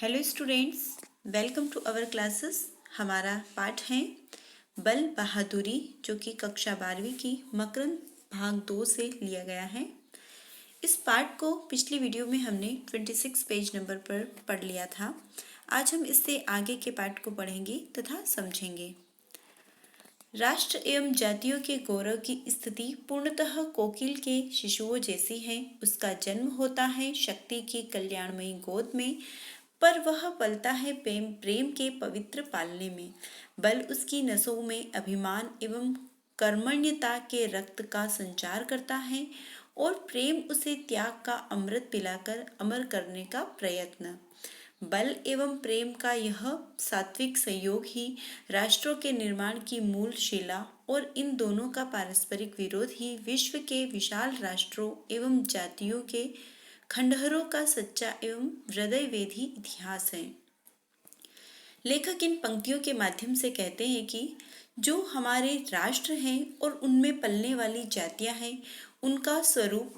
Hello students, welcome to our classes. हमारा पाठ है बल बहादुरी, जो कि कक्षा 12वीं की मकरंद भाग 2 से लिया गया है। इस पाठ को पिछली वीडियो में हमने 26 पेज नंबर पर पढ़ लिया था। आज हम इससे आगे के पाठ को पढ़ेंगे तथा समझेंगे। राष्ट्र एवं जातियों के गौरव की स्थिति पूर्णतः कोकिल के शिशुओं जैसी है। उसका जन्म होता है शक्ति की कल्याणमयी गोद में, पर वह पलता है प्रेम के पवित्र पालने में। बल उसकी नसों में अभिमान एवं कर्मण्यता के रक्त का संचार करता है और प्रेम उसे त्याग का अमृत पिलाकर अमर करने का प्रयत्न। बल एवं प्रेम का यह सात्विक संयोग ही राष्ट्रों के निर्माण की मूल शिला और इन दोनों का पारस्परिक विरोध ही विश्व के विशाल राष्ट्रों एवं जातियों के खंडहरों का सच्चा एवं हृदयवेधी इतिहास है। लेखक इन पंक्तियों के माध्यम से कहते हैं कि जो हमारे राष्ट्र हैं और उनमें पलने वाली जातियां हैं, उनका स्वरूप,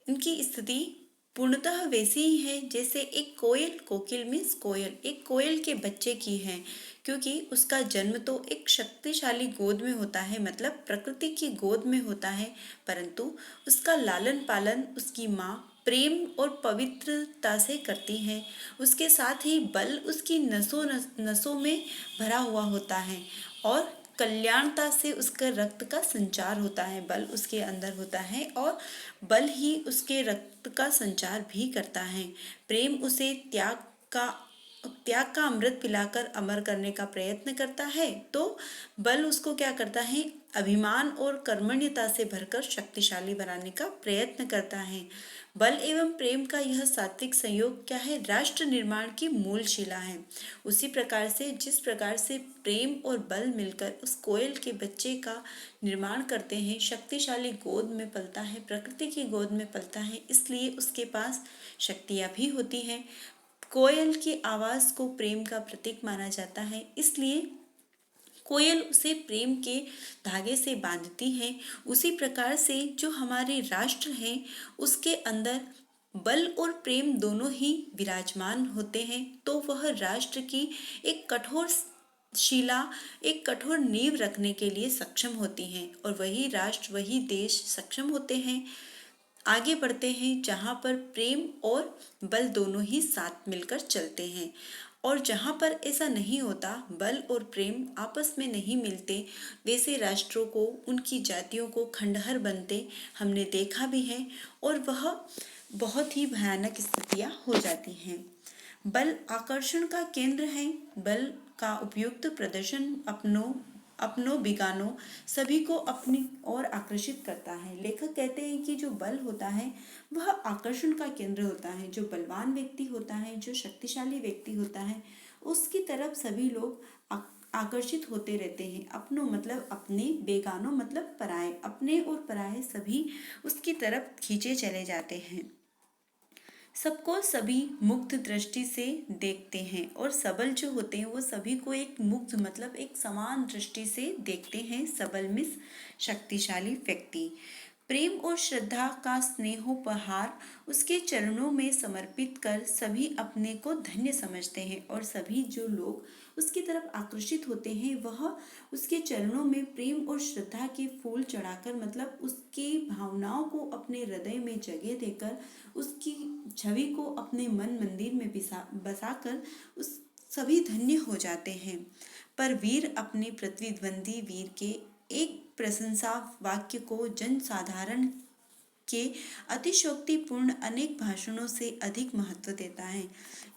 उनकी स्थिति पूर्णतः वैसी ही है जैसे एक कोयल, कोकिल मीन्स कोयल, एक कोयल के बच्चे की है, क्योंकि उसका जन्म तो एक शक्तिशाली गोद में होता है, मतलब प्रकृति की गोद में होता है, परंतु उसका लालन पालन उसकी माँ प्रेम और पवित्रता से करती है। उसके साथ ही बल उसकी नसों में भरा हुआ होता है और कल्याणता से उसका रक्त का संचार होता है। बल उसके अंदर होता है और बल ही उसके रक्त का संचार भी करता है। प्रेम उसे त्याग का अमृत पिलाकर अमर करने का प्रयत्न करता है, तो बल उसको क्या करता है, अभिमान और कर्मण्यता से भरकर शक्तिशाली बनाने का प्रयत्न करता है। बल एवं प्रेम का यह सात्विक संयोग क्या है, राष्ट्र निर्माण की मूल शिला है। उसी प्रकार से जिस प्रकार से प्रेम और बल मिलकर उस कोयल के बच्चे का निर्माण करते हैं, शक्तिशाली गोद में पलता है, प्रकृति की गोद में पलता है, इसलिए उसके पास शक्तियाँ भी होती हैं। कोयल की आवाज़ को प्रेम का प्रतीक माना जाता है, इसलिए कोयल उसे प्रेम के धागे से बांधती है। उसी प्रकार से जो हमारे राष्ट्र हैं, उसके अंदर बल और प्रेम दोनों ही विराजमान होते हैं, तो वह राष्ट्र की एक कठोर शिला, एक कठोर नींव रखने के लिए सक्षम होती हैं, और वही राष्ट्र, वही देश सक्षम होते हैं, आगे बढ़ते हैं, जहाँ पर प्रेम और बल दोनों ही साथ मिलकर चलते हैं। और जहाँ पर ऐसा नहीं होता, बल और प्रेम आपस में नहीं मिलते, वैसे राष्ट्रों को, उनकी जातियों को खंडहर बनते हमने देखा भी है, और वह बहुत ही भयानक स्थितियाँ हो जाती हैं। बल आकर्षण का केंद्र है। बल का उपयुक्त प्रदर्शन अपनों बिगानों सभी को अपनी ओर आकर्षित करता है। लेखक कहते हैं कि जो बल होता है वह आकर्षण का केंद्र होता है। जो बलवान व्यक्ति होता है, जो शक्तिशाली व्यक्ति होता है, उसकी तरफ सभी लोग आकर्षित होते रहते हैं। अपनों मतलब अपने, बेगानों मतलब पराये, अपने और पराये सभी उसकी तरफ खींचे चले जाते हैं। सबको सभी मुग्ध दृष्टि से देखते हैं, और सबल जो होते हैं वो सभी को एक मुग्ध मतलब एक समान दृष्टि से देखते हैं। सबल मिस शक्तिशाली व्यक्ति। प्रेम और श्रद्धा का स्नेहोपहार उसके चरणों में समर्पित कर सभी अपने को धन्य समझते हैं, और सभी जो लोग उसकी तरफ आकर्षित होते हैं वह उसके चरणों में प्रेम और श्रद्धा के फूल चढ़ाकर, मतलब उसकी भावनाओं को अपने हृदय में जगह देकर, उसकी छवि को अपने मन मंदिर में बसाकर उस सभी धन्य हो जाते हैं। पर वीर अपने प्रतिद्वंदी वीर के एक प्रशंसा वाक्य को जन साधारण के अतिशयोक्तिपूर्ण अनेक भाषणों से अधिक महत्व देता है।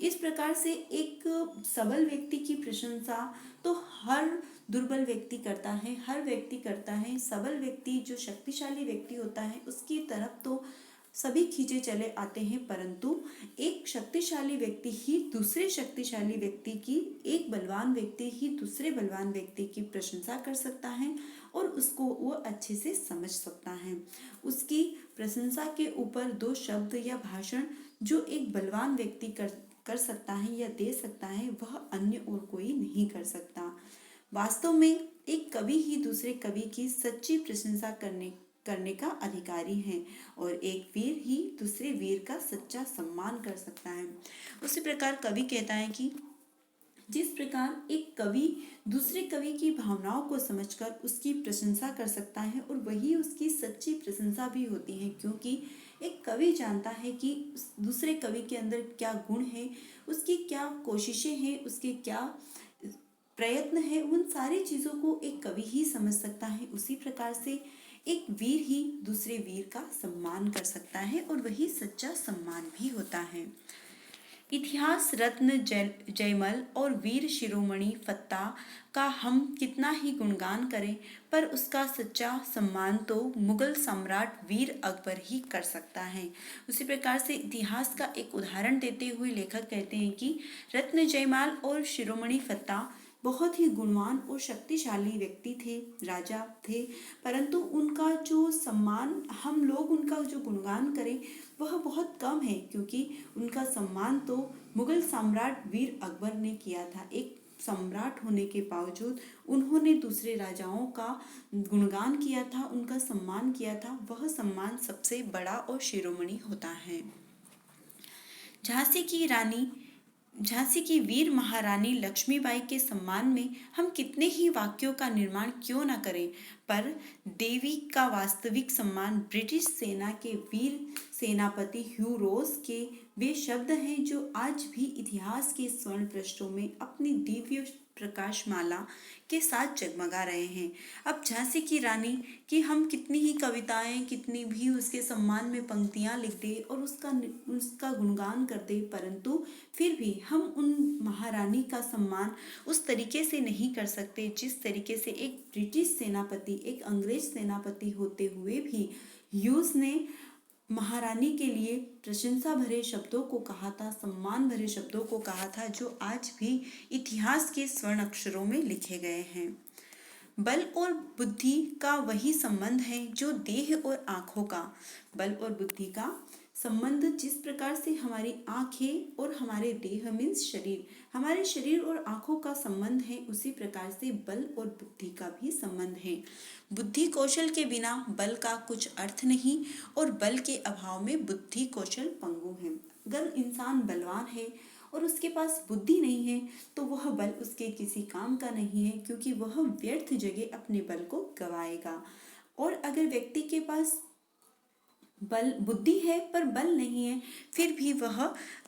इस प्रकार से एक सबल व्यक्ति की प्रशंसा तो हर दुर्बल व्यक्ति करता है, हर व्यक्ति करता है। सबल व्यक्ति, जो शक्तिशाली व्यक्ति होता है, उसकी तरफ तो सभी खींचे चले आते हैं, परंतु एक शक्तिशाली व्यक्ति ही दूसरे शक्तिशाली व्यक्ति की, एक बलवान व्यक्ति ही दूसरे बलवान व्यक्ति की प्रशंसा कर सकता है और उसको वो अच्छे से समझ सकता है। उसकी प्रशंसा के ऊपर दो शब्द या भाषण जो एक बलवान व्यक्ति कर सकता है या दे सकता है, वह अन्य और कोई नहीं कर सकता। वास्तव में एक कवि ही दूसरे कवि की सच्ची प्रशंसा करने का अधिकारी है और एक वीर ही दूसरे वीर का सच्चा सम्मान कर सकता है। उसी प्रकार कवि कहता है कि जिस प्रकार एक कवि दूसरे कवि की भावनाओं को समझकर उसकी प्रशंसा कर सकता है और वही उसकी सच्ची प्रशंसा भी होती है, क्योंकि एक कवि जानता है कि दूसरे कवि के अंदर क्या गुण है, उसकी क्या कोशिशें हैं, उसके क्या प्रयत्न है, उन सारी चीज़ों को एक कवि ही समझ सकता है। उसी प्रकार से एक वीर ही दूसरे वीर का सम्मान कर सकता है और वही सच्चा सम्मान भी होता है। इतिहास रत्न जयमल और वीर शिरोमणि फत्ता का हम कितना ही गुणगान करें, पर उसका सच्चा सम्मान तो मुगल सम्राट वीर अकबर ही कर सकता है। उसी प्रकार से इतिहास का एक उदाहरण देते हुए लेखक कहते हैं कि रत्न जयमाल और शिरोमणि फत्ता बहुत ही गुणवान और शक्तिशाली व्यक्ति थे, राजा थे, परंतु उनका जो सम्मान, हम लोग उनका जो गुणगान करें वह बहुत कम है, क्योंकि उनका सम्मान तो मुगल सम्राट वीर अकबर ने किया था। एक सम्राट होने के बावजूद उन्होंने दूसरे राजाओं का गुणगान किया था, उनका सम्मान किया था। वह सम्मान सबसे बड़ा और शिरोमणि होता है। झांसी की वीर महारानी लक्ष्मीबाई के सम्मान में हम कितने ही वाक्यों का निर्माण क्यों न करें, पर देवी का वास्तविक सम्मान ब्रिटिश सेना के वीर सेनापति ह्यू रोज के वे शब्द हैं जो आज भी इतिहास के स्वर्ण पृष्ठों में अपनी दिव्य प्रकाशमाला के साथ जगमगा रहे हैं। अब झांसी की रानी की हम कितनी ही कविताएं, कितनी भी उसके सम्मान में पंक्तियां लिख दे और उसका गुणगान कर दे, परंतु फिर भी हम उन महारानी का सम्मान उस तरीके से नहीं कर सकते जिस तरीके से एक ब्रिटिश सेनापति, एक अंग्रेज सेनापति होते हुए भी ह्यूज ने महारानी के लिए प्रशंसा भरे शब्दों को कहा था, सम्मान भरे शब्दों को कहा था, जो आज भी इतिहास के स्वर्ण अक्षरों में लिखे गए हैं। बल और बुद्धि का वही संबंध है जो देह और आँखों का। बल और बुद्धि का संबंध जिस प्रकार से हमारी आँखें और हमारे देह मीन्स शरीर, हमारे शरीर और आँखों का संबंध है, उसी प्रकार से बल और बुद्धि का भी संबंध है। बुद्धि कौशल के बिना बल का कुछ अर्थ नहीं और बल के अभाव में बुद्धि कौशल पंगु है। अगर इंसान बलवान है और उसके पास बुद्धि नहीं है तो वह बल उसके किसी काम का नहीं है, क्योंकि वह व्यर्थ जगह अपने बल को गवाएगा। और अगर व्यक्ति के पास बुद्धि है पर बल नहीं है, फिर भी वह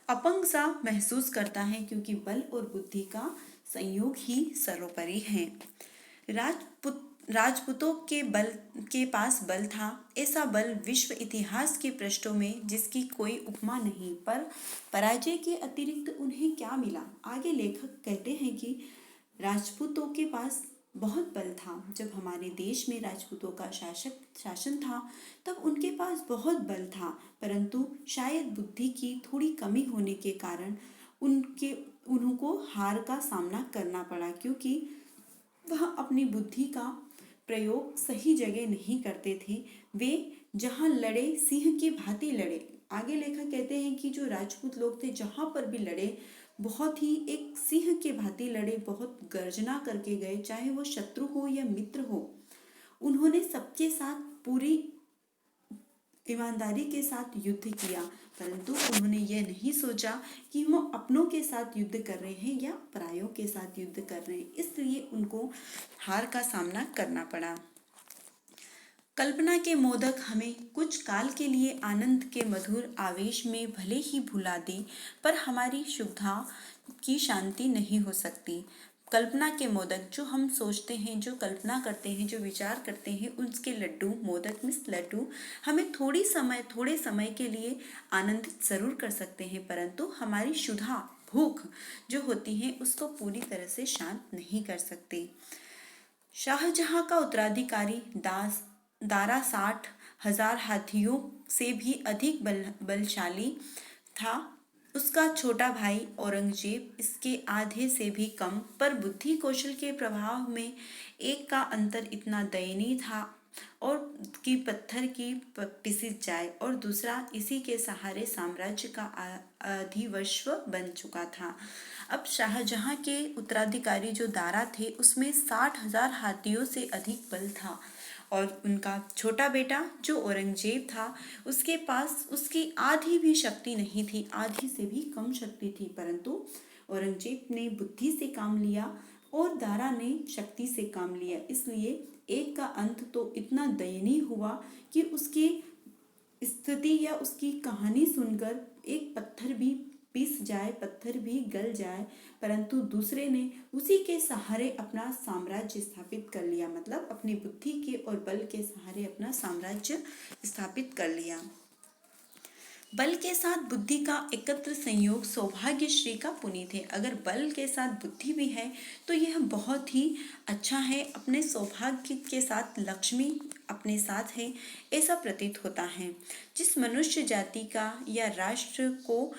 अपंग सा महसूस करता है, क्योंकि बल और बुद्धि का संयोग ही सर्वोपरि है। राजपूतों के पास बल था, ऐसा बल विश्व इतिहास के पृष्ठों में जिसकी कोई उपमा नहीं, पर पराजय के अतिरिक्त उन्हें क्या मिला। आगे लेखक कहते हैं कि राजपूतों के पास बहुत बल था। जब हमारे देश में राजपूतों का शासन था तब उनके पास बहुत बल था, परंतु शायद बुद्धि की थोड़ी कमी होने के कारण उनको हार का सामना करना पड़ा, क्योंकि वह अपनी बुद्धि का प्रयोग सही जगह नहीं करते थे। वे जहाँ लड़े सिंह की भांति लड़े। आगे लेखक कहते हैं कि जो राजपूत लोग थे जहाँ पर भी लड़े बहुत ही एक सिंह के भांति लड़े, बहुत गर्जना करके गए, चाहे वो शत्रु हो या मित्र हो। उन्होंने सबके साथ पूरी ईमानदारी के साथ युद्ध किया, परंतु उन्होंने यह नहीं सोचा कि हम अपनों के साथ युद्ध कर रहे हैं या परायों के साथ युद्ध कर रहे हैं, इसलिए उनको हार का सामना करना पड़ा। कल्पना के मोदक हमें कुछ काल के लिए आनंद के मधुर आवेश में भले ही भुला दे, पर हमारी शुभता की शांति नहीं हो सकती। कल्पना के मोदक, जो हम सोचते हैं, जो कल्पना करते हैं, जो विचार करते हैं, उसके लड्डू, मोदक मीन्स लड्डू, हमें थोड़े समय के लिए आनंदित जरूर कर सकते हैं, परंतु हमारी क्षुधा, भूख जो होती है उसको पूरी तरह से शांत नहीं कर सकते। शाहजहां का उत्तराधिकारी दारा 60,000 हाथियों से भी अधिक बलशाली था। उसका छोटा भाई औरंगजेब इसके आधे से भी कम, पर बुद्धि कौशल के प्रभाव में एक का अंतर इतना दयनीय था और कि पत्थर की पिसीज जाए, और दूसरा इसी के सहारे साम्राज्य का अधिवश्व बन चुका था। अब शाहजहां के उत्तराधिकारी जो दारा थे उसमें 60,000 हाथियों से अधिक बल था और उनका छोटा बेटा जो औरंगजेब था, उसके पास उसकी आधी भी शक्ति नहीं थी, आधी से भी कम शक्ति थी, परंतु औरंगजेब ने बुद्धि से काम लिया और दारा ने शक्ति से काम लिया। इसलिए एक का अंत तो इतना दयनीय हुआ कि उसकी स्थिति या उसकी कहानी सुनकर एक पत्थर भी पिस जाए, पत्थर भी गल जाए, परंतु दूसरे ने उसी के सहारे अपना साम्राज्य स्थापित कर लिया, मतलब अपनी बुद्धि के और बल के सहारे अपना साम्राज्य स्थापित कर लिया। बल के साथ बुद्धि का एकत्र संयोग सौभाग्यश्री का पुनीत है। अगर बल के साथ बुद्धि भी है तो यह बहुत ही अच्छा है। अपने सौभाग्य के साथ लक्ष्मी अपने साथ है, ऐसा प्रतीत होता है। जिस मनुष्य जाति का या राष्ट्र को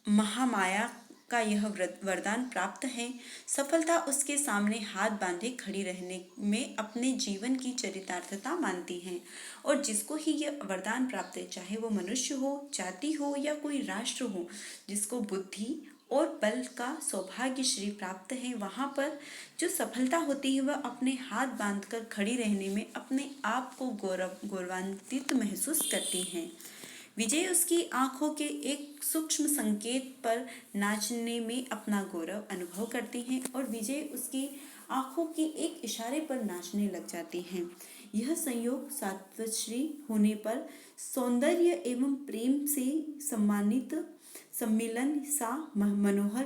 महामाया का यह वरदान प्राप्त है, सफलता उसके सामने हाथ बांधे खड़ी रहने में अपने जीवन की चरितार्थता मानती है। और जिसको ही यह वरदान प्राप्त है, चाहे वो मनुष्य हो, जाति हो या कोई राष्ट्र हो, जिसको बुद्धि और बल का सौभाग्य श्री प्राप्त है, वहाँ पर जो सफलता होती है वह अपने हाथ बांधकर खड़ी रहने में अपने आप को गौरवान्वित महसूस करती हैं। विजय उसकी आंखों के एक सूक्ष्म संकेत पर नाचने में अपना गौरव अनुभव करती हैं और विजय उसकी आंखों के एक इशारे पर नाचने लग जाती हैं। यह संयोग सात्वश्री होने पर सौंदर्य एवं प्रेम से सम्मानित सम्मिलन सा मनोहर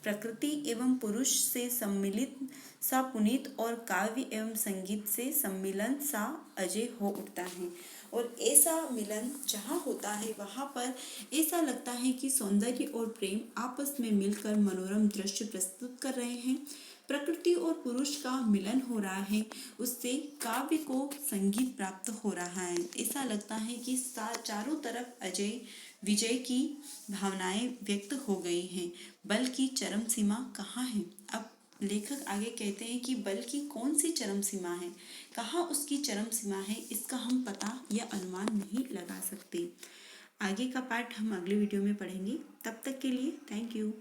प्रकृति एवं पुरुष से सम्मिलित सा पुनीत और काव्य एवं संगीत से सम्मिलन सा अजय हो उठता है। और ऐसा मिलन जहाँ होता है वहाँ पर ऐसा लगता है कि सौंदर्य और प्रेम आपस में मिलकर मनोरम दृश्य प्रस्तुत कर रहे हैं। प्रकृति और पुरुष का मिलन हो रहा है, उससे काव्य को संगीत प्राप्त हो रहा है। ऐसा लगता है कि चारों तरफ अजय विजय की भावनाएं व्यक्त हो गई हैं। बल की चरम सीमा कहाँ है? अब लेखक आगे कहते हैं कि बल की कौन सी चरम सीमा है, कहाँ उसकी चरम सीमा है, इसका हम पता या अनुमान नहीं लगा सकते। आगे का पार्ट हम अगले वीडियो में पढ़ेंगे। तब तक के लिए थैंक यू।